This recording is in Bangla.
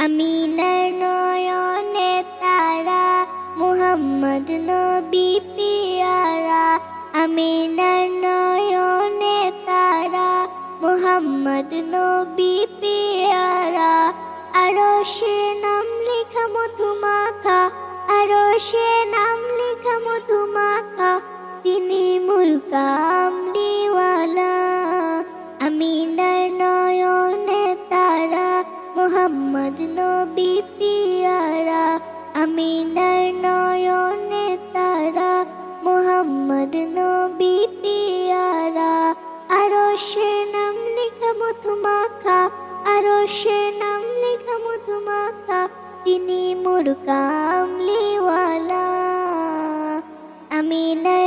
আমিনার নয়নে তারা, মুহাম্মদ নবী পিয়ারা। আমিনার নয়নে তারা, মুহাম্মদ নবী পিয়ারা। আরশে নাম লেখা মধুমাখা, আরশে নাম লেখা মধুমাখা, তিনি মূল কামলিওয়ালা। আমিনার নয়নে তারা, মুহাম্মদ নবী পিয়ারা। আমিনার নয়নে তারা, মুহাম্মদ নবী পিয়ারা। আরশে নাম লেখা মধুমাখা, আরশে নাম লেখা মধুমাখা, তিনি মোর কামলিওয়ালা। আমিনার